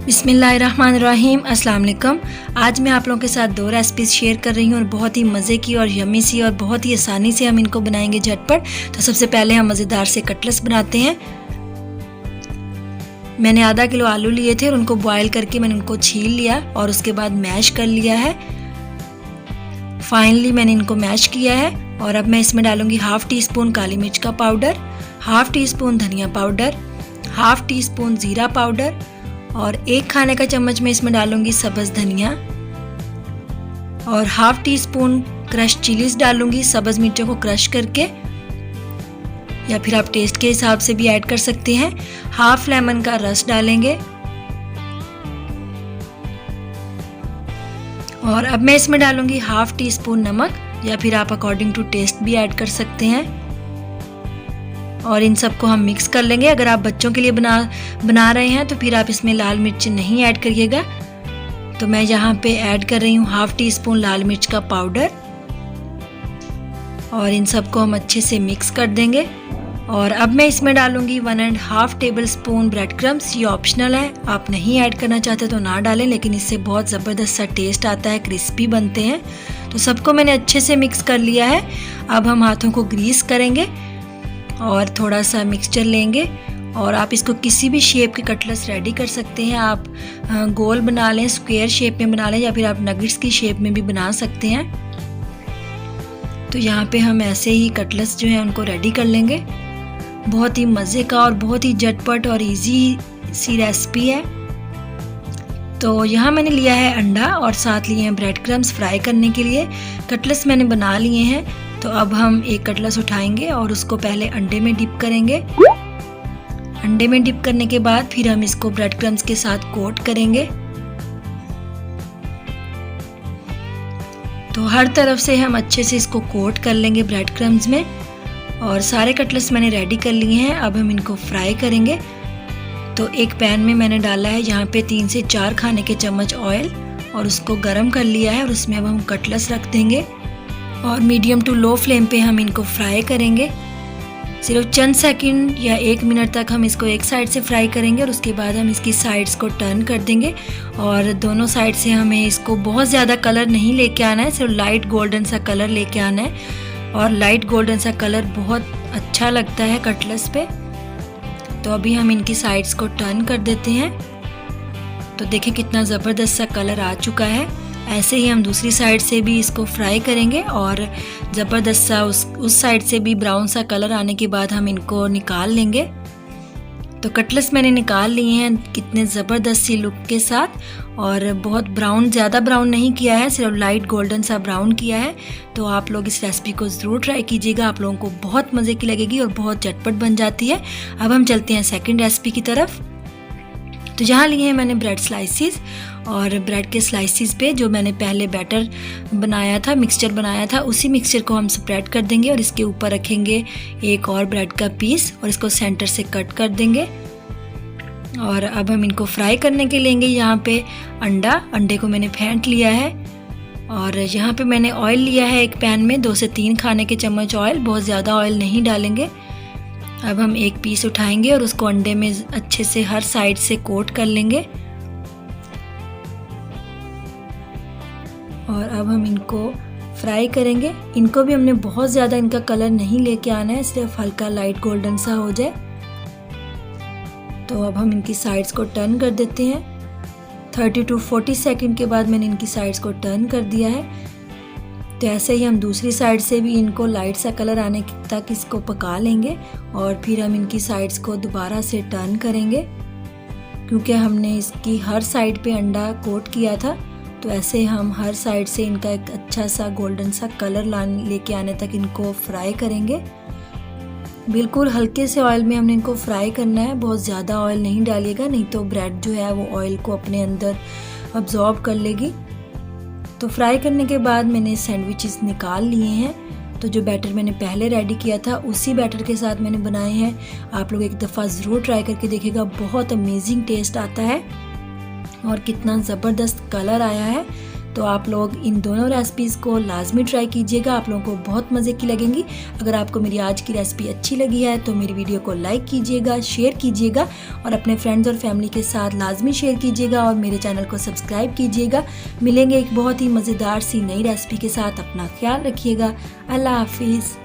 बिस्मिल्लाहिर्रहमानिर्रहीम, अस्सलाम वालेकुम। आज मैं आप लोगों के साथ 2 रेसिपीज़ शेयर कर रही हूँ और बहुत ही मज़े की और यम्मी सी और बहुत ही आसानी से हम इनको बनाएंगे झटपट। तो सबसे पहले हम मज़ेदार से कटलेट्स बनाते हैं। मैंने आधा किलो आलू लिए थे और उनको बॉयल करके मैंने उनको छील लिया और उसके बाद मैश कर लिया है। फाइनली मैंने इनको मैश किया है और अब मैं इसमें डालूंगी हाफ़ टी स्पून काली मिर्च का पाउडर, हाफ़ टी स्पून धनिया पाउडर, हाफ़ टी स्पून ज़ीरा पाउडर और 1 खाने का चम्मच में इसमें डालूंगी सब्ज़ धनिया और half tea spoon crush chillies डालूंगी, सब्ज़ मिर्चों को क्रश करके, या फिर आप टेस्ट के हिसाब से भी ऐड कर सकते हैं। हाफ़ लेमन का रस डालेंगे और अब मैं इसमें डालूंगी हाफ़ टी स्पून नमक, या फिर आप अकॉर्डिंग टू टेस्ट भी ऐड कर सकते हैं। और इन सबको हम मिक्स कर लेंगे। अगर आप बच्चों के लिए बना रहे हैं तो फिर आप इसमें लाल मिर्च नहीं ऐड करिएगा। तो मैं यहाँ पे ऐड कर रही हूँ हाफ़ टी स्पून लाल मिर्च का पाउडर और इन सबको हम अच्छे से मिक्स कर देंगे। और अब मैं इसमें डालूंगी 1.5 टेबल स्पून ब्रेड क्रम्स। ये ऑप्शनल है, आप नहीं ऐड करना चाहते तो ना डालें, लेकिन इससे बहुत ज़बरदस्त सा टेस्ट आता है, क्रिस्पी बनते हैं। तो सबको मैंने अच्छे से मिक्स कर लिया है। अब हम हाथों को ग्रीस करेंगे और थोड़ा सा मिक्सचर लेंगे और आप इसको किसी भी शेप के कटलेट्स रेडी कर सकते हैं। आप गोल बना लें, स्क्वायर शेप में बना लें, या फिर आप नगेट्स की शेप में भी बना सकते हैं। तो यहाँ पे हम ऐसे ही कटलेट्स जो है उनको रेडी कर लेंगे। बहुत ही मज़े का और बहुत ही झटपट और इजी सी रेसिपी है। तो यहाँ मैंने लिया है अंडा और साथ लिए हैं ब्रेड क्रम्स फ्राई करने के लिए। कटलेट्स मैंने बना लिए हैं। तो अब हम एक कटलेट्स उठाएंगे और उसको पहले अंडे में डिप करेंगे। अंडे में डिप करने के बाद फिर हम इसको ब्रेड क्रम्स के साथ कोट करेंगे। तो हर तरफ से हम अच्छे से इसको कोट कर लेंगे ब्रेड क्रम्स में। और सारे कटलेट्स मैंने रेडी कर लिए हैं। अब हम इनको फ्राई करेंगे। तो एक पैन में मैंने डाला है यहाँ पे 3 से 4 खाने के चम्मच ऑयल और उसको गर्म कर लिया है और उसमें अब हम कटलेट्स रख देंगे और मीडियम टू लो फ्लेम पे हम इनको फ्राई करेंगे। सिर्फ चंद सेकंड या 1 मिनट तक हम इसको एक साइड से फ्राई करेंगे और उसके बाद हम इसकी साइड्स को टर्न कर देंगे। और दोनों साइड से हमें इसको बहुत ज़्यादा कलर नहीं लेके आना है, सिर्फ लाइट गोल्डन सा कलर लेके आना है। और लाइट गोल्डन सा कलर बहुत अच्छा लगता है कटलेट्स पे। तो अभी हम इनकी साइड्स को टर्न कर देते हैं। तो देखिए कितना ज़बरदस्त सा कलर आ चुका है। ऐसे ही हम दूसरी साइड से भी इसको फ्राई करेंगे और ज़बरदस्त सा उस साइड से भी ब्राउन सा कलर आने के बाद हम इनको निकाल लेंगे। तो कटलेट्स मैंने निकाल लिए हैं कितने ज़बरदस्त सी लुक के साथ, और बहुत ब्राउन, ज़्यादा ब्राउन नहीं किया है, सिर्फ लाइट गोल्डन सा ब्राउन किया है। तो आप लोग इस रेसिपी को ज़रूर ट्राई कीजिएगा, आप लोगों को बहुत मज़े की लगेगी और बहुत झटपट बन जाती है। अब हम चलते हैं सेकंड रेसिपी की तरफ। तो यहाँ लिए हैं मैंने ब्रेड स्लाइसिस और ब्रेड के स्लाइसिस पे जो मैंने पहले बैटर बनाया था, मिक्सचर बनाया था, उसी मिक्सचर को हम स्प्रेड कर देंगे और इसके ऊपर रखेंगे एक और ब्रेड का पीस और इसको सेंटर से कट कर देंगे। और अब हम इनको फ्राई करने के लेंगे यहाँ पे अंडे को मैंने फेंट लिया है और यहाँ पे मैंने ऑयल लिया है एक पैन में 2 से 3 खाने के चम्मच ऑयल, बहुत ज़्यादा ऑयल नहीं डालेंगे। अब हम एक पीस उठाएंगे और उसको अंडे में अच्छे से हर साइड से कोट कर लेंगे। और अब हम इनको फ्राई करेंगे। इनको भी हमने बहुत ज़्यादा इनका कलर नहीं लेके आना है, सिर्फ हल्का लाइट गोल्डन सा हो जाए। तो अब हम इनकी साइड्स को टर्न कर देते हैं। 30 to 40 सेकंड के बाद मैंने इनकी साइड्स को टर्न कर दिया है। तो ऐसे ही हम दूसरी साइड से भी इनको लाइट सा कलर आने तक इसको पका लेंगे और फिर हम इनकी साइड्स को दोबारा से टर्न करेंगे, क्योंकि हमने इसकी हर साइड पे अंडा कोट किया था। तो ऐसे हम हर साइड से इनका एक अच्छा सा गोल्डन सा कलर लेके आने तक इनको फ्राई करेंगे। बिल्कुल हल्के से ऑयल में हमने इनको फ्राई करना है, बहुत ज़्यादा ऑयल नहीं डालिएगा, नहीं तो ब्रेड जो है वो ऑयल को अपने अंदर अब्जॉर्ब कर लेगी। तो फ्राई करने के बाद मैंने सैंडविचेस निकाल लिए हैं। तो जो बैटर मैंने पहले रेडी किया था उसी बैटर के साथ मैंने बनाए हैं। आप लोग एक दफ़ा ज़रूर ट्राई करके देखिएगा, बहुत अमेजिंग टेस्ट आता है और कितना ज़बरदस्त कलर आया है। तो आप लोग इन दोनों रेसिपीज़ को लाजमी ट्राई कीजिएगा, आप लोगों को बहुत मज़े की लगेंगी। अगर आपको मेरी आज की रेसिपी अच्छी लगी है तो मेरी वीडियो को लाइक कीजिएगा, शेयर कीजिएगा और अपने फ्रेंड्स और फैमिली के साथ लाजमी शेयर कीजिएगा और मेरे चैनल को सब्सक्राइब कीजिएगा। मिलेंगे एक बहुत ही मज़ेदार सी नई रेसिपी के साथ। अपना ख्याल रखिएगा। अल्लाह हाफिज़।